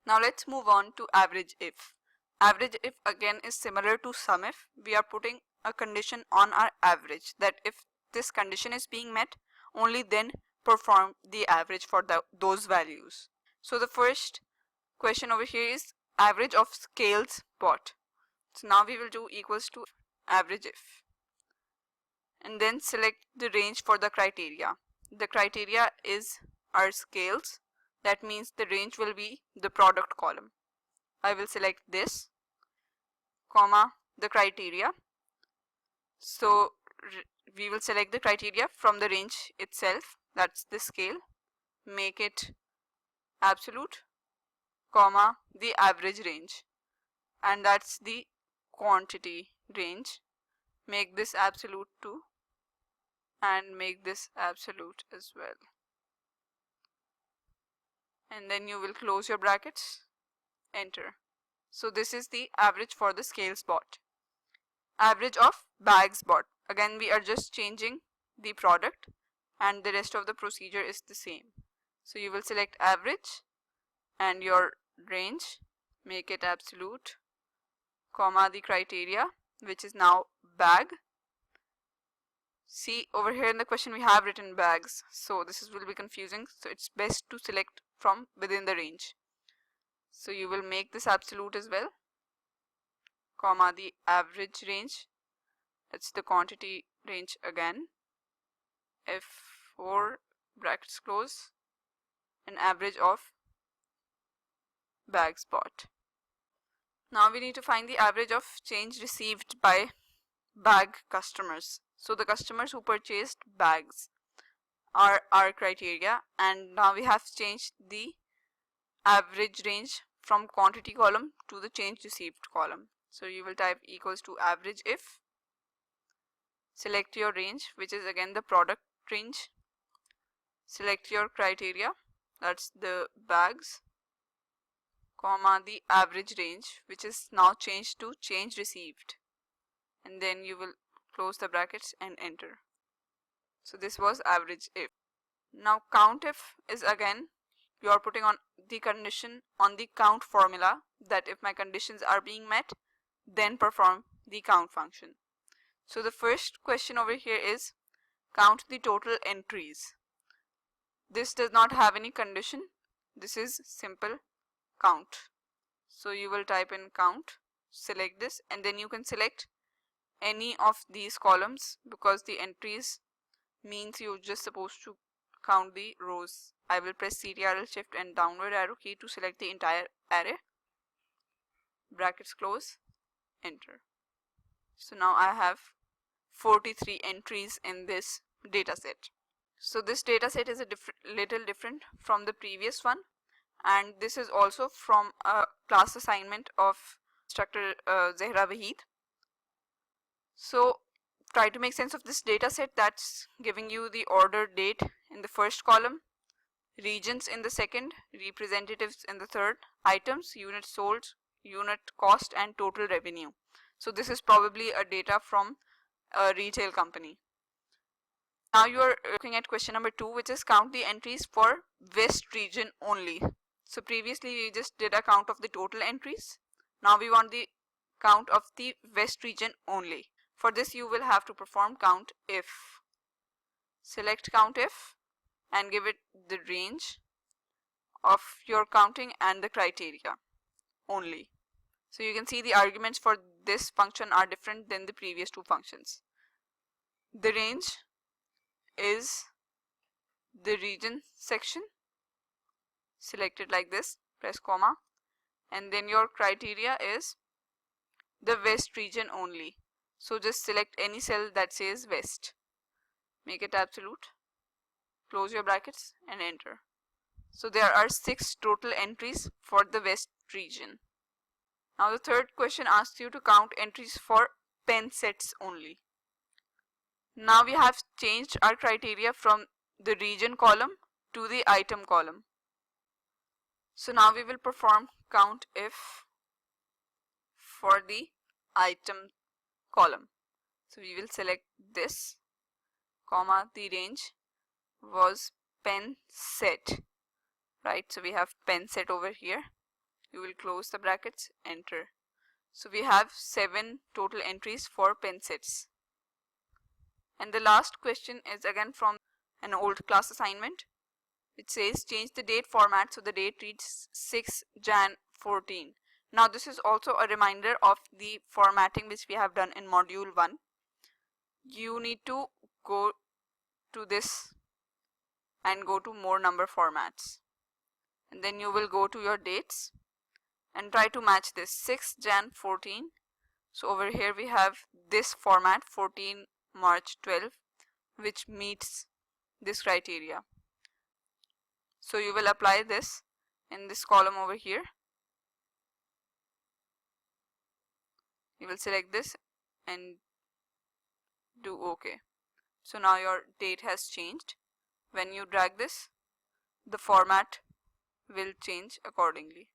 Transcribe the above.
Now let's move on to average if. Average if again is similar to sum if. We are putting a condition on our average that if this condition is being met, only then perform the average for those values. So the first question over here is average of scales bought. So now we will do equals to average if, and then select the range for the criteria. The criteria is our scales. That means the range will be the product column. I will select this, comma, the criteria. So we will select the criteria from the range itself, that's the scale, make it absolute, comma, the average range, and that's the quantity range. Make this absolute too, and make this absolute as well. And then you will close your brackets, enter. So this is the average for the scales bought. Average of bags bought. Again we are just changing the product and the rest of the procedure is the same. So you will select average and your range, make it absolute, comma, the criteria, which is now bag. See, over here in the question we have written bags, so this will be confusing, so it's best to select from within the range. So you will make this absolute as well, comma, the average range, that's the quantity range again, F4 brackets close, an average of bags bought. Now we need to find the average of change received by bag customers. So the customers who purchased bags are our criteria, and now we have changed the average range from quantity column to the change received column. So you will type equals to average if, select your range, which is again the product range, select your criteria, that's the bags, comma, the average range, which is now changed to change received, and then you will close the brackets and enter. So this was average if. Now countif is again you are putting on the condition on the count formula that if my conditions are being met, then perform the count function. So the first question over here is count the total entries. This does not have any condition, this is simple count. So you will type in count, select this, and then you can select any of these columns because the entries means you're just supposed to count the rows. I will press Ctrl Shift and downward arrow key to select the entire array, brackets close, enter. So now I have 43 entries in this data set. So this data set is a little different from the previous one, and this is also from a class assignment of instructor Zehra Wahid. So try to make sense of this data set that's giving you the order date in the first column, regions in the second, representatives in the third, items, units sold, unit cost, and total revenue. So this is probably a data from a retail company. Now you are looking at question number 2, which is count the entries for West region only. So previously we just did a count of the total entries. Now we want the count of the West region only. For this you will have to perform count if. Select count if and give it the range of your counting and the criteria only. So you can see the arguments for this function are different than the previous two functions. The range is the region section, select it like this, press comma, and then your criteria is the West region only. So just select any cell that says West, make it absolute, close your brackets and enter. So there are 6 total entries for the West region. Now the third question asks you to count entries for pen sets only. Now we have changed our criteria from the region column to the item column. So now we will perform count if for the item column. So we will select this, comma, the range was pen set, right? So we have pen set over here, You will close the brackets, enter. So we have 7 total entries for pen sets. And the last question is again from an old class assignment. It says change the date format so the date reads 6 Jan 14. Now this is also a reminder of the formatting which we have done in module 1. You need to go to this and go to more number formats, and then you will go to your dates and try to match this 6 Jan 14. So over here we have this format 14 March 12, which meets this criteria. So you will apply this in this column over here. You will select this and do OK. So now your date has changed. When you drag this, the format will change accordingly.